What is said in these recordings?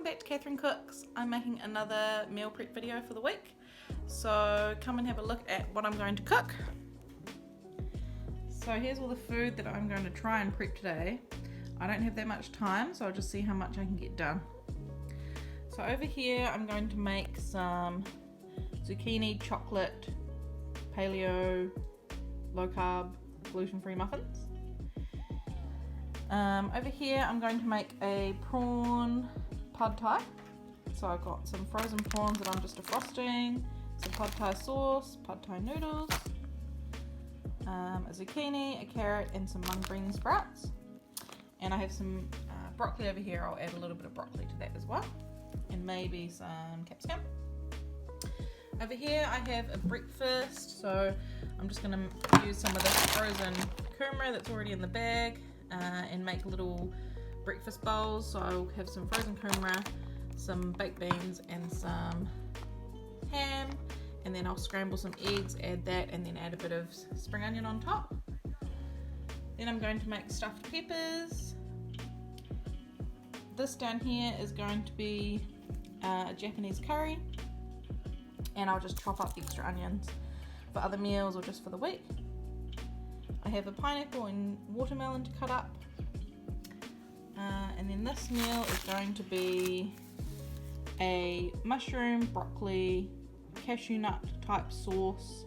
back to Catherine Cooks. I'm making another meal prep video for the week, so come and have a look at what I'm going to cook. So here's all the food that I'm going to try and prep today. I don't have that much time, so I'll just see how much I can get done. So over here I'm going to make some zucchini chocolate paleo low carb gluten-free muffins. Over here I'm going to make a prawn pad thai. So I've got some frozen prawns that I'm just defrosting, some pad thai sauce, pad thai noodles, a zucchini, a carrot and some mung bean sprouts. And I have some broccoli over here. I'll add a little bit of broccoli to that as well, and maybe some capsicum. Over here I have a breakfast, so I'm just going to use some of this frozen kumara that's already in the bag and make little breakfast bowls. So I'll have some frozen kumara, some baked beans and some ham, and then I'll scramble some eggs, add that, and then add a bit of spring onion on top. Then I'm going to make stuffed peppers. This down here is going to be a Japanese curry, and I'll just chop up extra onions for other meals or just for the week. I have a pineapple and watermelon to cut up, and then this meal is going to be a mushroom, broccoli, cashew nut type sauce,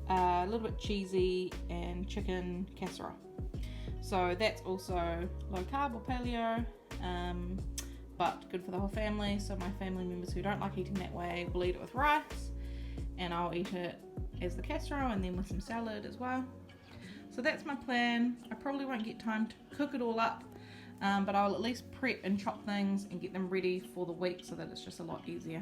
a little bit cheesy, and chicken casserole. So that's also low carb or paleo, but good for the whole family. So my family members who don't like eating that way will eat it with rice, and I'll eat it as the casserole and then with some salad as well. So that's my plan. I probably won't get time to cook it all up, but I'll at least prep and chop things and get them ready for the week so that it's just a lot easier.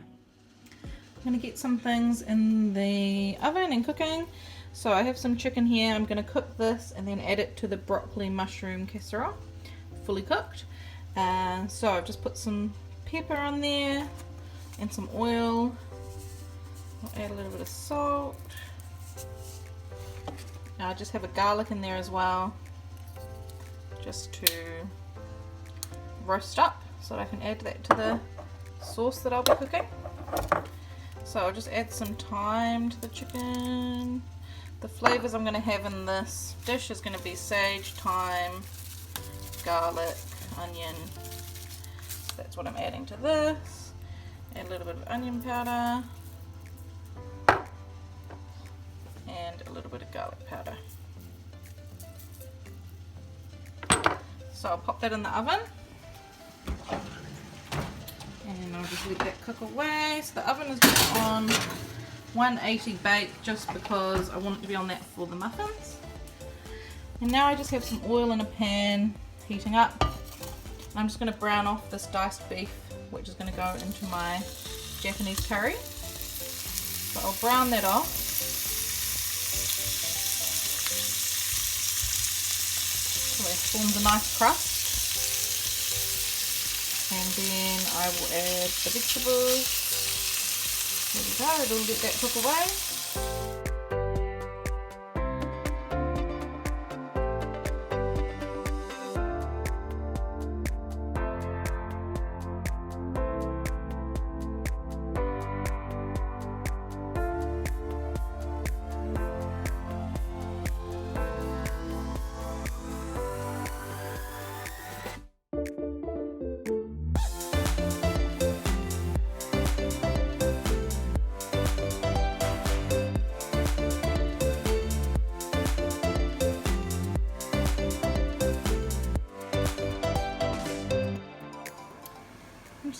I'm going to get some things in the oven and cooking. So I have some chicken here. I'm going to cook this and then add it to the broccoli mushroom casserole, fully cooked. So I've just put some pepper on there and some oil. I'll add a little bit of salt. Now I just have a garlic in there as well, just to roast up so that I can add that to the sauce that I'll be cooking. So I'll just add some thyme to the chicken. The flavours I'm going to have in this dish is going to be sage, thyme, garlic, onion. So that's what I'm adding to this. Add a little bit of onion powder and a little bit of garlic powder. So I'll pop that in the oven and I'll just let that cook away. So the oven is just on 180 bake just because I want it to be on that for the muffins. And now I just have some oil in a pan heating up. I'm just going to brown off this diced beef, which is going to go into my Japanese curry. So I'll brown that off. So it forms a nice crust. And then I will add the vegetables. There we go, it'll let that cook away.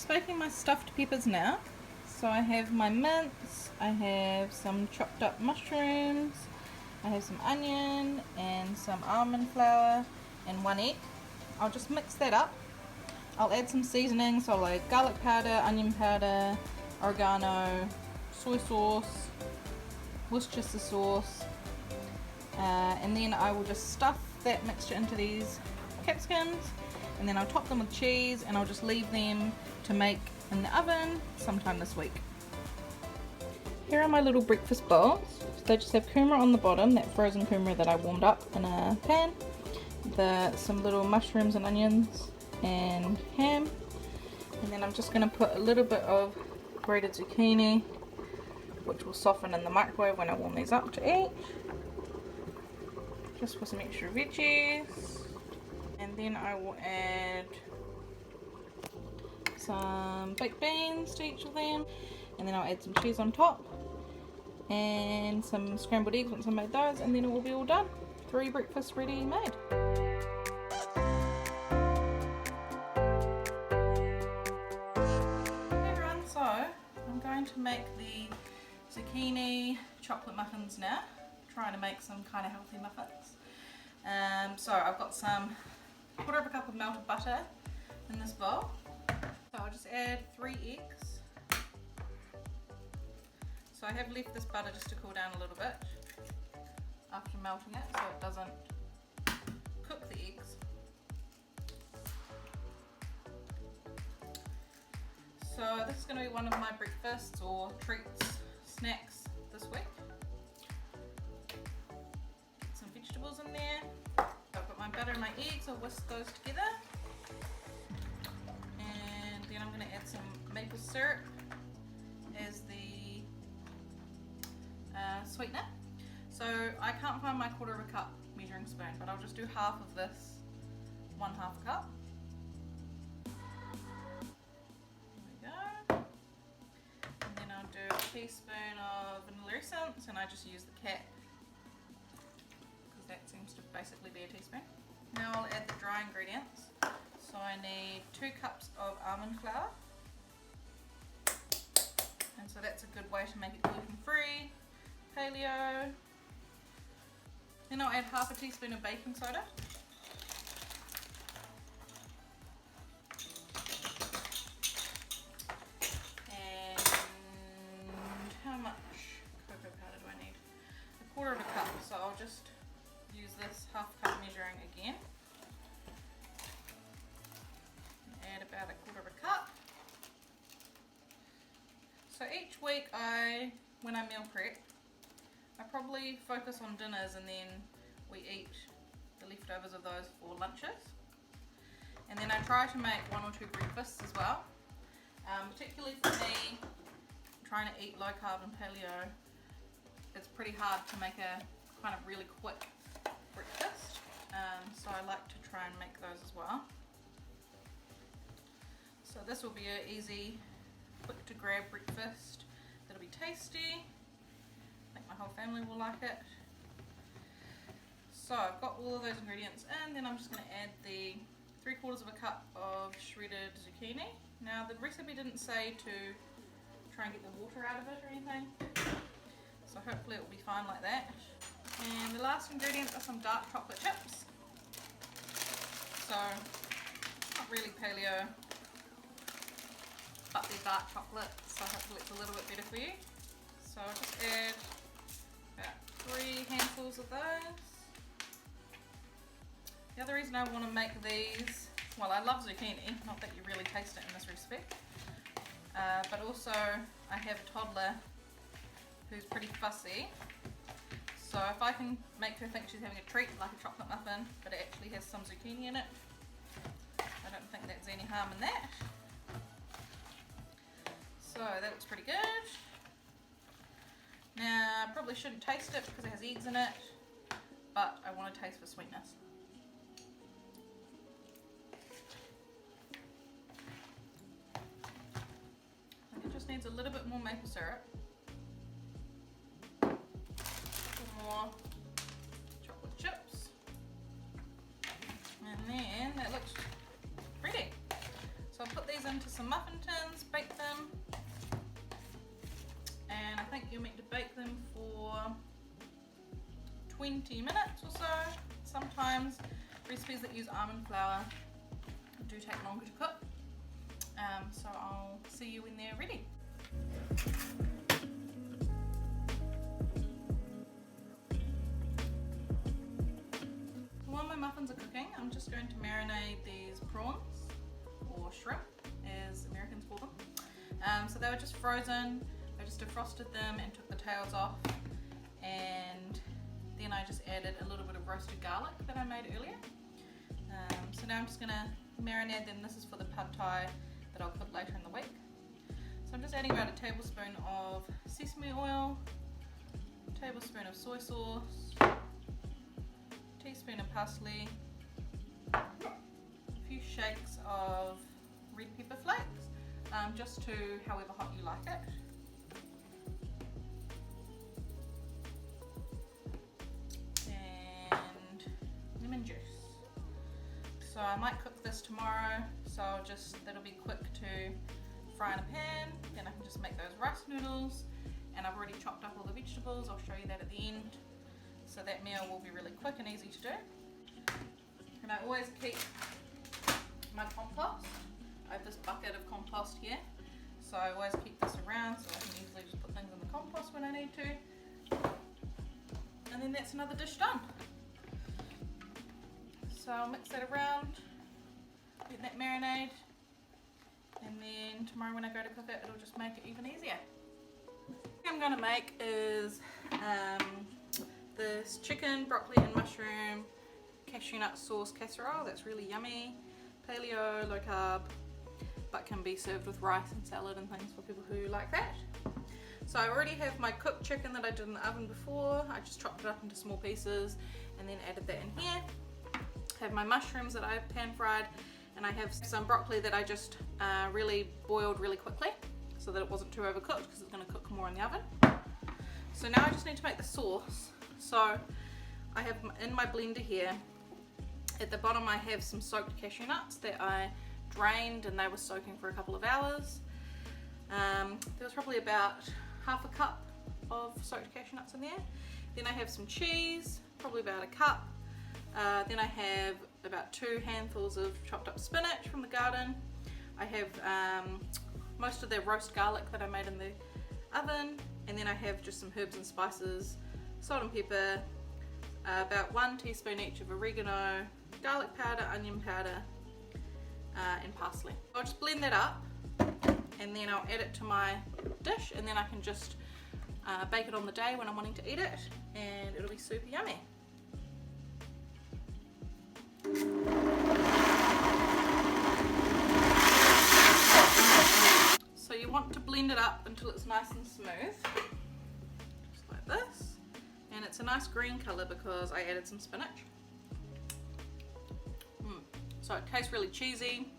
Making my stuffed peppers now. So I have my mince, I have some chopped up mushrooms, I have some onion and some almond flour and 1 egg. I'll just mix that up. I'll add some seasoning, so like garlic powder, onion powder, oregano, soy sauce, Worcestershire sauce, and then I will just stuff that mixture into these capsicums, and then I'll top them with cheese, and I'll just leave them to make in the oven sometime this week. Here are my little breakfast bowls. So they just have kumara on the bottom, that frozen kumara that I warmed up in a pan, some little mushrooms and onions and ham, And then I'm just going to put a little bit of grated zucchini, which will soften in the microwave when I warm these up to eat. Just for some extra veggies. And then I will add some baked beans to each of them. And then I'll add some cheese on top. And some scrambled eggs once I made those. And then it will be all done. 3 breakfasts ready made. I'm going to make the zucchini chocolate muffins now. Trying to make some kind of healthy muffins. So I've got some 1/4 cup of melted butter in this bowl. So I'll just add 3 eggs. So I have left this butter just to cool down a little bit after melting it so it doesn't cook the eggs. So this is going to be one of my breakfasts or treats, snacks this week. Get some vegetables in there. I've got my butter and my eggs, I'll whisk those together. And then I'm going to add some maple syrup as the sweetener. So I can't find my 1/4 cup measuring spoon, but I'll just do half of this 1/2 cup. Do a teaspoon of vanilla essence, and I just use the cap because that seems to basically be a teaspoon. Now I'll add the dry ingredients. So I need 2 cups of almond flour, and so that's a good way to make it gluten free, paleo. Then I'll add 1/2 teaspoon of baking soda. So I'll just use this 1/2 cup measuring again. Add about 1/4 cup. So each week when I meal prep, I probably focus on dinners and then we eat the leftovers of those for lunches. And then I try to make 1 or 2 breakfasts as well. Particularly for me, trying to eat low carb and paleo, it's pretty hard to make a kind of really quick breakfast, so I like to try and make those as well. So this will be an easy, quick to grab breakfast that'll be tasty. I think my whole family will like it. So I've got all of those ingredients in, then I'm just going to add the 3/4 cup of shredded zucchini. Now the recipe didn't say to try and get the water out of it or anything, so hopefully it will be fine like that. And the last ingredients are some dark chocolate chips. So, not really paleo, but they're dark chocolate, so hopefully it's a little bit better for you. So I'll just add about 3 handfuls of those. The other reason I want to make these, well, I love zucchini, not that you really taste it in this recipe, but also I have a toddler who's pretty fussy. So if I can make her think she's having a treat like a chocolate muffin, but it actually has some zucchini in it, I don't think there's any harm in that. So that looks pretty good. Now I probably shouldn't taste it because it has eggs in it, but I want to taste for sweetness. I think it just needs a little bit more maple syrup. More chocolate chips, and then that looks pretty. So I'll put these into some muffin tins, bake them, and I think you're meant to bake them for 20 minutes or so. Sometimes recipes that use almond flour do take longer to cook, so I'll see you when they're ready. While my muffins are cooking, I'm just going to marinate these prawns, or shrimp as Americans call them. So they were just frozen. I just defrosted them and took the tails off, and then I just added a little bit of roasted garlic that I made earlier. So now I'm just going to marinate them. This is for the pad thai that I'll cook later in the week. So I'm just adding about a tablespoon of sesame oil, a tablespoon of soy sauce, a teaspoon of parsley, a few shakes of red pepper flakes, just to however hot you like it. And lemon juice. So I might cook this tomorrow, so that'll be quick to fry in a pan, then I can just make those rice noodles, and I've already chopped up all the vegetables. I'll show you that at the end. So that meal will be really quick and easy to do. And I always keep my compost. I have this bucket of compost here, so I always keep this around so I can easily just put things in the compost when I need to. And then that's another dish done. So I'll mix that around, get that marinade, and then tomorrow when I go to cook it, it'll just make it even easier. What I'm going to make is this chicken, broccoli and mushroom cashew nut sauce casserole. That's really yummy. Paleo, low carb, but can be served with rice and salad and things for people who like that. So I already have my cooked chicken that I did in the oven before. I just chopped it up into small pieces and then added that in here. I have my mushrooms that I pan fried, and I have some broccoli that I just really boiled really quickly so that it wasn't too overcooked, because it's going to cook more in the oven. So now I just need to make the sauce. So I have in my blender here, at the bottom I have some soaked cashew nuts that I drained, and they were soaking for a couple of hours. There was probably about half a cup of soaked cashew nuts in there. Then I have some cheese, probably about a cup. Then I have about 2 handfuls of chopped up spinach from the garden. I have most of the roast garlic that I made in the oven, and then I have just some herbs and spices, salt and pepper, about 1 teaspoon each of oregano, garlic powder, onion powder, and parsley. I'll just blend that up, and then I'll add it to my dish, and then I can just bake it on the day when I'm wanting to eat it, and it'll be super yummy. So you want to blend it up until it's nice and smooth, just like this, and it's a nice green colour because I added some spinach. So it tastes really cheesy,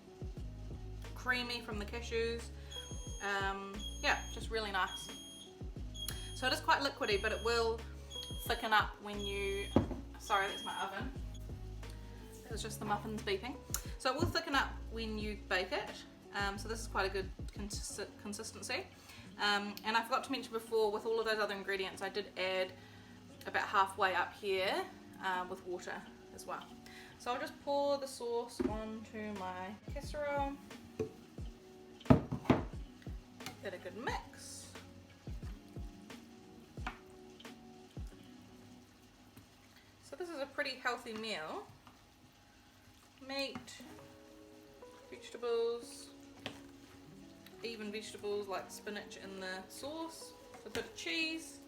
creamy from the cashews. Yeah, just really nice. So it is quite liquidy, but it will thicken up when you, sorry, that's my oven. It was just the muffins beeping. So it will thicken up when you bake it. So this is quite a good consistency. And I forgot to mention before, with all of those other ingredients, I did add about halfway up here with water as well. So I'll just pour the sauce onto my casserole. Get a good mix. So this is a pretty healthy meal. Meat, vegetables, even vegetables like spinach in the sauce, a bit of cheese.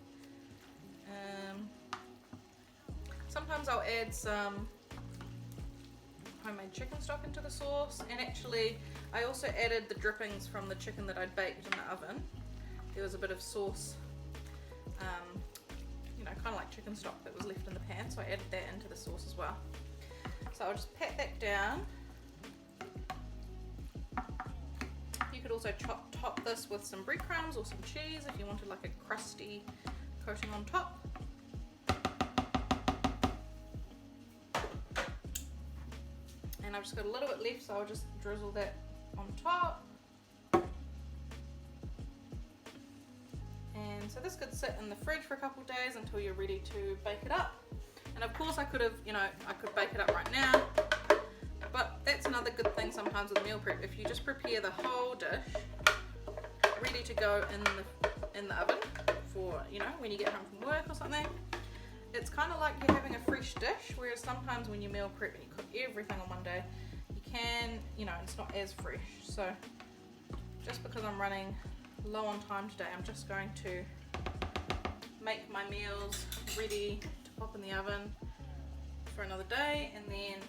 Sometimes I'll add some homemade chicken stock into the sauce, and actually I also added the drippings from the chicken that I'd baked in the oven. There was a bit of sauce, you know, kind of like chicken stock that was left in the pan, so I added that into the sauce as well. So I'll just pat that down. You could also top this with some breadcrumbs or some cheese if you wanted like a crusty coating on top. And I've just got a little bit left, so I'll just drizzle that on top. And so this could sit in the fridge for a couple of days until you're ready to bake it up. And of course I could have, you know, I could bake it up right now, but that's another good thing sometimes with meal prep. If you just prepare the whole dish ready to go in the oven for, you know, when you get home from work or something, it's kind of like you're having a fresh dish, whereas sometimes when you meal prep and you cook everything on one day, you can, you know, it's not as fresh. So just because I'm running low on time today, I'm just going to make my meals ready to pop in the oven for another day, and then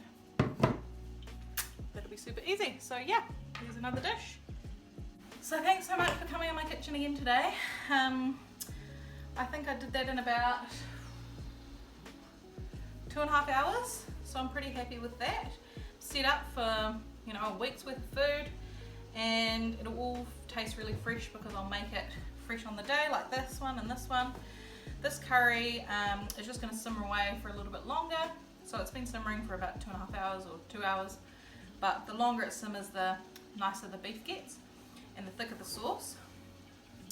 that'll be super easy. So yeah, here's another dish. So thanks so much for coming in my kitchen again today. I think I did that in about 2.5 hours, so I'm pretty happy with that. Set up for, you know, a week's worth of food, and it'll all taste really fresh because I'll make it fresh on the day, like this one and this one. This curry is just going to simmer away for a little bit longer, so it's been simmering for about 2.5 hours or 2 hours, but the longer it simmers, the nicer the beef gets and the thicker the sauce.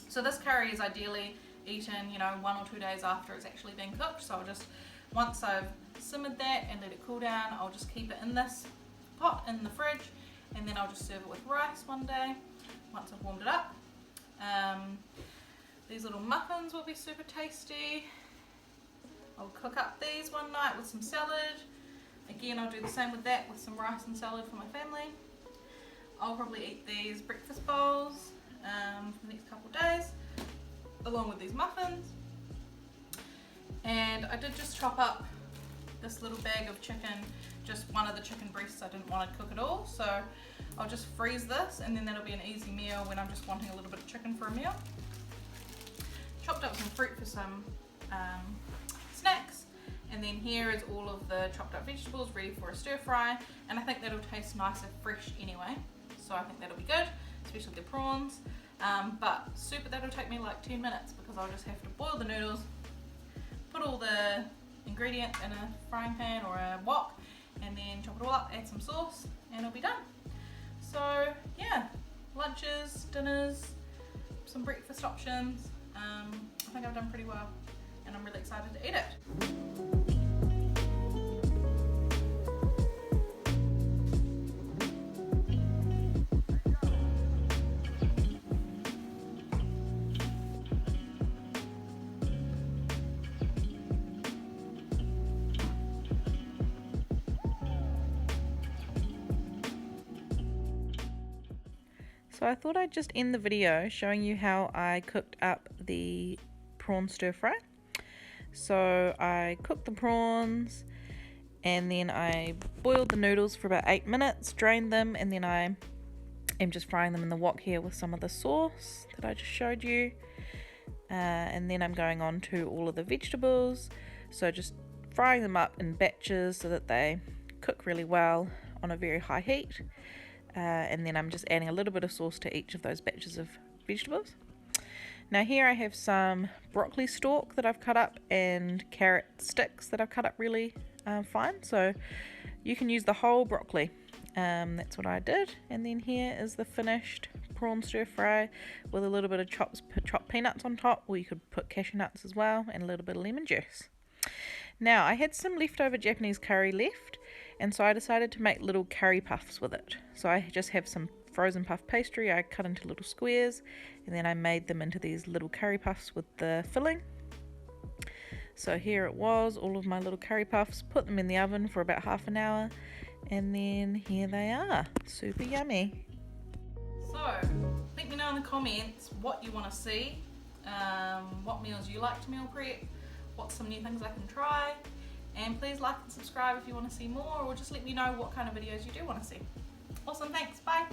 So this curry is ideally eaten, you know, 1 or 2 days after it's actually been cooked. So I'll just, once I've simmered that and let it cool down, I'll just keep it in this pot in the fridge, and then I'll just serve it with rice one day once I've warmed it up. These little muffins will be super tasty. I'll cook up these one night with some salad. Again, I'll do the same with that, with some rice and salad for my family. I'll probably eat these breakfast bowls for the next couple of days, along with these muffins. And I did just chop up this little bag of chicken, just one of the chicken breasts. I didn't want to cook it all, so I'll just freeze this, and then that'll be an easy meal when I'm just wanting a little bit of chicken for a meal. Chopped up some fruit for some snacks, and then here is all of the chopped up vegetables ready for a stir fry, and I think that'll taste nicer fresh anyway, so I think that'll be good, especially the prawns. But super, that'll take me like 10 minutes because I'll just have to boil the noodles, put all the ingredients in a frying pan or a wok, and then chop it all up, add some sauce, and it'll be done. So yeah, lunches, dinners, some breakfast options. I think I've done pretty well, and I'm really excited to eat it. So I thought I'd just end the video showing you how I cooked up the prawn stir fry. So I cooked the prawns, and then I boiled the noodles for about 8 minutes, drained them, and then I am just frying them in the wok here with some of the sauce that I just showed you. And then I'm going on to all of the vegetables, so just frying them up in batches so that they cook really well on a very high heat. And then I'm just adding a little bit of sauce to each of those batches of vegetables. Now here I have some broccoli stalk that I've cut up and carrot sticks that I've cut up really fine, so you can use the whole broccoli. That's what I did. And then here is the finished prawn stir fry with a little bit of chopped peanuts on top, or you could put cashew nuts as well, and a little bit of lemon juice. Now I had some leftover Japanese curry left, and so I decided to make little curry puffs with it. So I just have some frozen puff pastry I cut into little squares, and then I made them into these little curry puffs with the filling. So here it was, all of my little curry puffs, put them in the oven for about half an hour, and then here they are, super yummy. So let me know in the comments what you want to see, what meals you like to meal prep, what's some new things I can try, and please like and subscribe if you want to see more, or just let me know what kind of videos you do want to see. Awesome, thanks, bye!